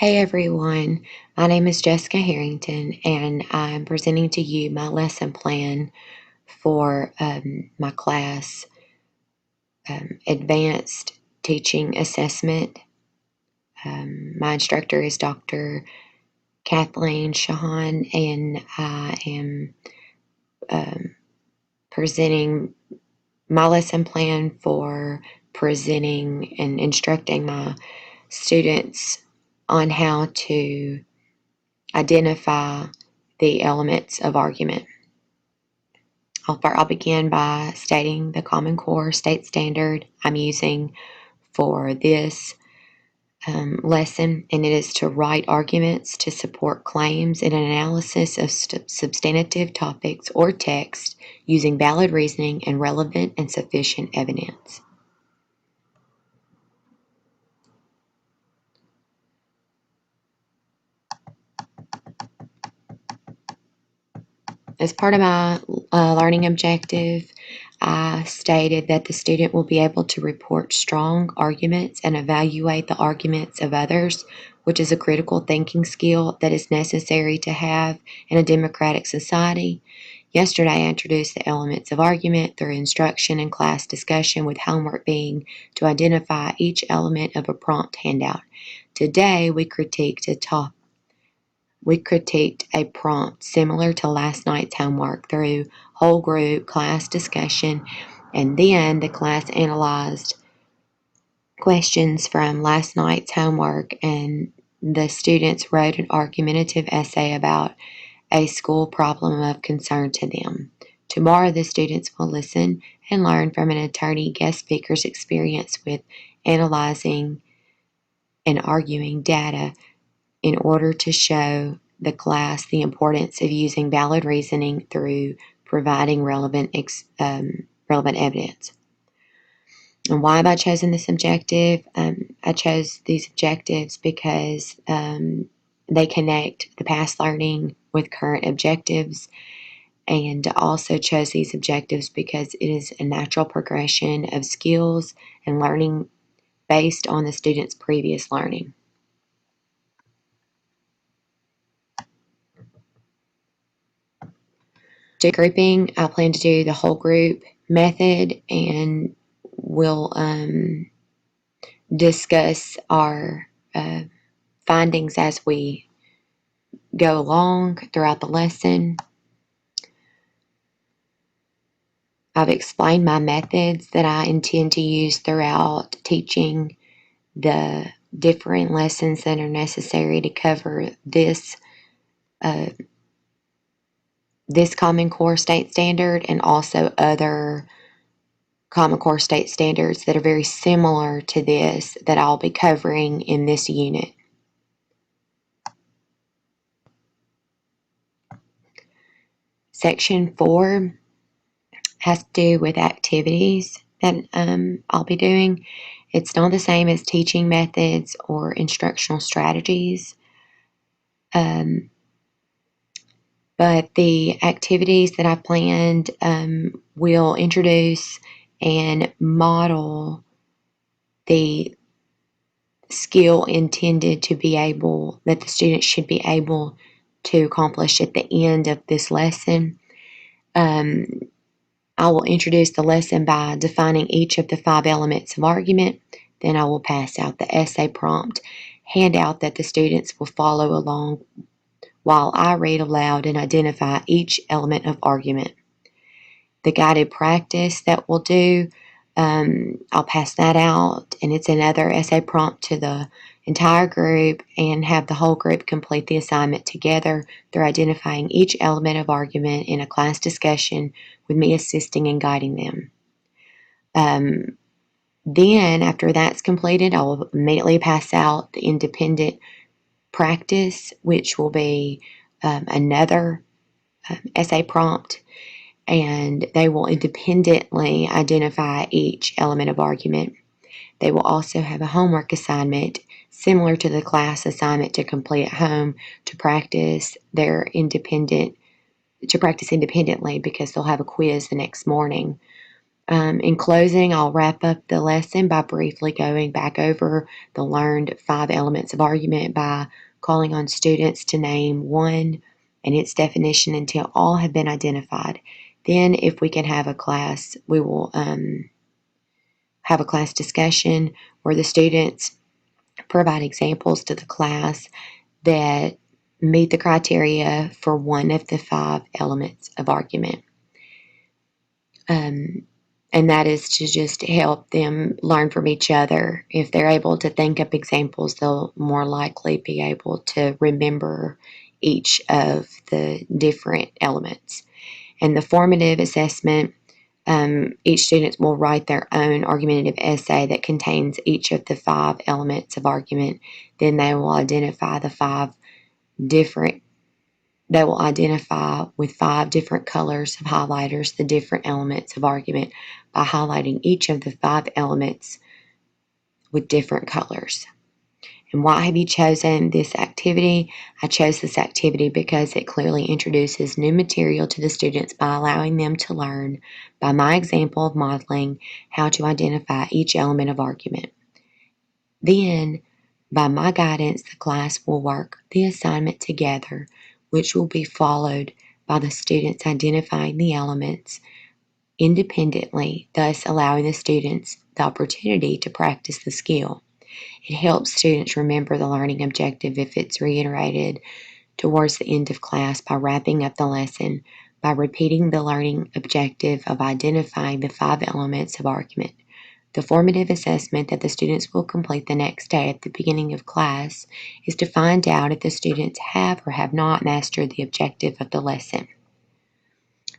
Hey everyone, my name is Jessica Harrington, and I'm presenting to you my lesson plan for my class, Advanced Teaching Assessment. My instructor is Dr. Kathleen Shahan, and I am presenting my lesson plan for presenting and instructing my students on how to identify the elements of argument. I'll begin by stating the Common Core state standard I'm using for this lesson, and it is to write arguments to support claims in an analysis of substantive topics or text using valid reasoning and relevant and sufficient evidence. As part of my learning objective, I stated that the student will be able to report strong arguments and evaluate the arguments of others, which is a critical thinking skill that is necessary to have in a democratic society. Yesterday, I introduced the elements of argument through instruction and class discussion, with homework being to identify each element of a prompt handout. Today, we critiqued a prompt similar to last night's homework through whole group class discussion, and then the class analyzed questions from last night's homework, and the students wrote an argumentative essay about a school problem of concern to them. Tomorrow, the students will listen and learn from an attorney guest speaker's experience with analyzing and arguing data in order to show the class the importance of using valid reasoning through providing relevant evidence. And why have I chosen this objective? I chose these objectives because they connect the past learning with current objectives, and also chose these objectives because it is a natural progression of skills and learning based on the student's previous learning. Grouping, I plan to do the whole group method, and we'll discuss our findings as we go along throughout the lesson. I've explained my methods that I intend to use throughout teaching the different lessons that are necessary to cover this Common Core state standard, and also other Common Core state standards that are very similar to this that I'll be covering in this unit. Section 4 has to do with activities that I'll be doing. It's not the same as teaching methods or instructional strategies, but the activities that I planned will introduce and model the skill intended to be able, that the student should be able to accomplish at the end of this lesson. I will introduce the lesson by defining each of the 5 elements of argument. Then I will pass out the essay prompt handout that the students will follow along while I read aloud and identify each element of argument. The guided practice that we'll do, I'll pass that out, and it's another essay prompt to the entire group, and have the whole group complete the assignment together through identifying each element of argument in a class discussion with me assisting and guiding them. Then, after that's completed, I will immediately pass out the independent practice, which will be another essay prompt, and they will independently identify each element of argument. They will also have a homework assignment similar to the class assignment to complete at home to practice independently, because they'll have a quiz the next morning In closing, I'll wrap up the lesson by briefly going back over the learned 5 elements of argument by calling on students to name one and its definition until all have been identified. Then, if we can have a class, we will have a class discussion where the students provide examples to the class that meet the criteria for one of the 5 elements of argument. And that is to just help them learn from each other. If they're able to think up examples, they'll more likely be able to remember each of the different elements. And the formative assessment, each student will write their own argumentative essay that contains each of the 5 elements of argument. Then they will identify with 5 different colors of highlighters the different elements of argument by highlighting each of the 5 elements with different colors. And why have you chosen this activity? I chose this activity because it clearly introduces new material to the students by allowing them to learn, by my example of modeling, how to identify each element of argument. Then, by my guidance, the class will work the assignment together, which will be followed by the students identifying the elements independently, thus allowing the students the opportunity to practice the skill. It helps students remember the learning objective if it's reiterated towards the end of class by wrapping up the lesson by repeating the learning objective of identifying the 5 elements of argument. The formative assessment that the students will complete the next day at the beginning of class is to find out if the students have or have not mastered the objective of the lesson.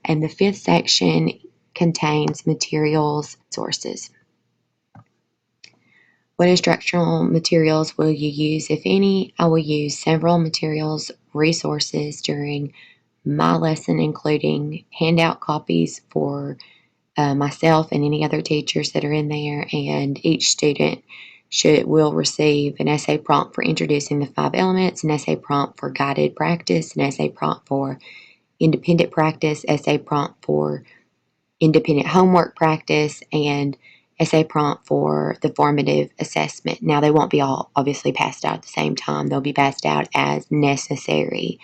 And the 5th section contains materials sources. What instructional materials will you use, if any? I will use several materials resources during my lesson, including handout copies for myself and any other teachers that are in there, and each student will receive an essay prompt for introducing the 5 elements, an essay prompt for guided practice, an essay prompt for independent practice, essay prompt for independent homework practice, and essay prompt for the formative assessment. Now, they won't be all obviously passed out at the same time. They'll be passed out as necessary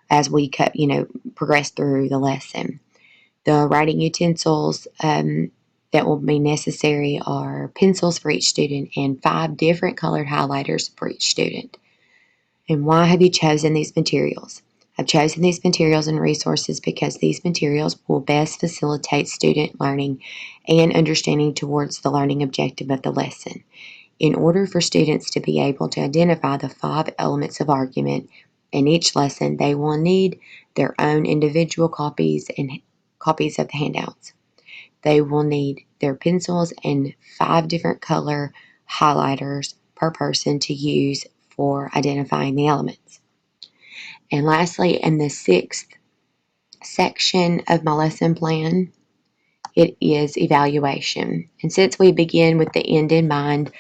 as we progress through the lesson. The writing utensils that will be necessary are pencils for each student and 5 different colored highlighters for each student. And why have you chosen these materials? I've chosen these materials and resources because these materials will best facilitate student learning and understanding towards the learning objective of the lesson. In order for students to be able to identify the 5 elements of argument in each lesson, they will need their own individual copies and copies of the handouts. They will need their pencils and 5 different color highlighters per person to use for identifying the elements. And lastly, in the 6th section of my lesson plan, it is evaluation. And since we begin with the end in mind,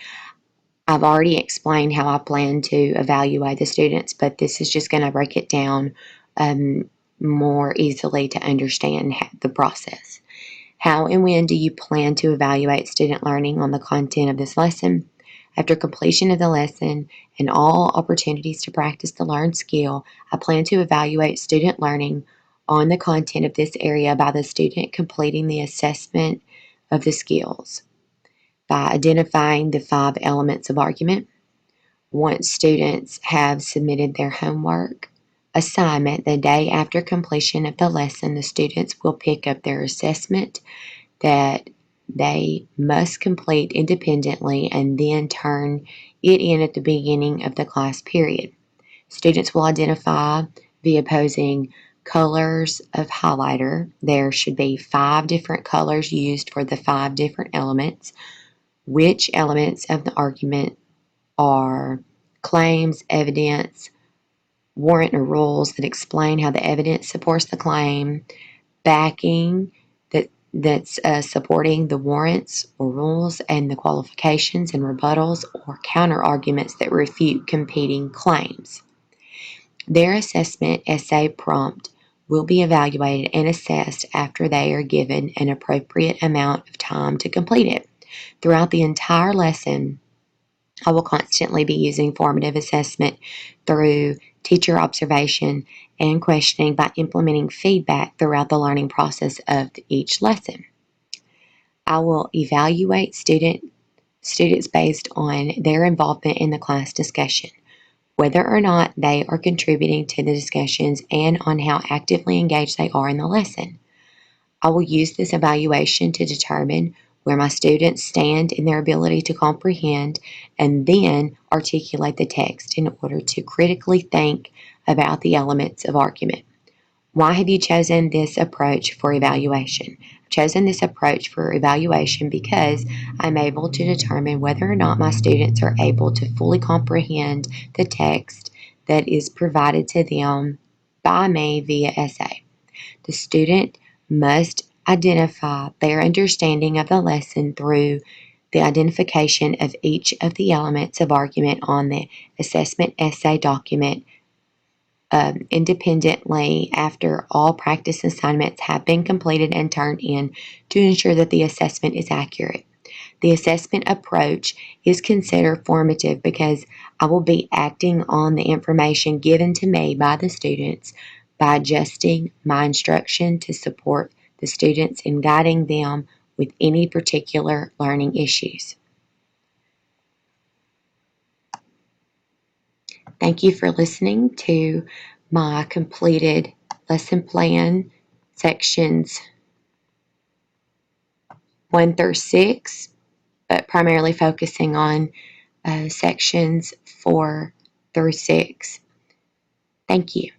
I've already explained how I plan to evaluate the students, but this is just going to break it down more easily to understand the process. How and when do you plan to evaluate student learning on the content of this lesson? After completion of the lesson and all opportunities to practice the learned skill, I plan to evaluate student learning on the content of this area by the student completing the assessment of the skills by identifying the 5 elements of argument. Once students have submitted their homework assignment the day after completion of the lesson, the students will pick up their assessment that they must complete independently and then turn it in at the beginning of the class period. Students will identify the opposing colors of highlighter. There should be 5 different colors used for the 5 different elements. Which elements of the argument are claims, evidence, warrant or rules that explain how the evidence supports the claim, backing that's supporting the warrants or rules, and the qualifications and rebuttals or counter arguments that refute competing claims. Their assessment essay prompt will be evaluated and assessed after they are given an appropriate amount of time to complete it. Throughout the entire lesson, I will constantly be using formative assessment through teacher observation and questioning by implementing feedback throughout the learning process of each lesson. I will evaluate students based on their involvement in the class discussion, whether or not they are contributing to the discussions, and on how actively engaged they are in the lesson. I will use this evaluation to determine where my students stand in their ability to comprehend and then articulate the text in order to critically think about the elements of argument. Why have you chosen this approach for evaluation? I've chosen this approach for evaluation because I'm able to determine whether or not my students are able to fully comprehend the text that is provided to them by me via essay. The student must identify their understanding of the lesson through the identification of each of the elements of argument on the assessment essay document independently after all practice assignments have been completed and turned in to ensure that the assessment is accurate. The assessment approach is considered formative because I will be acting on the information given to me by the students by adjusting my instruction to support the students in guiding them with any particular learning issues. Thank you for listening to my completed lesson plan sections 1 through 6, but primarily focusing on sections 4 through 6. Thank you.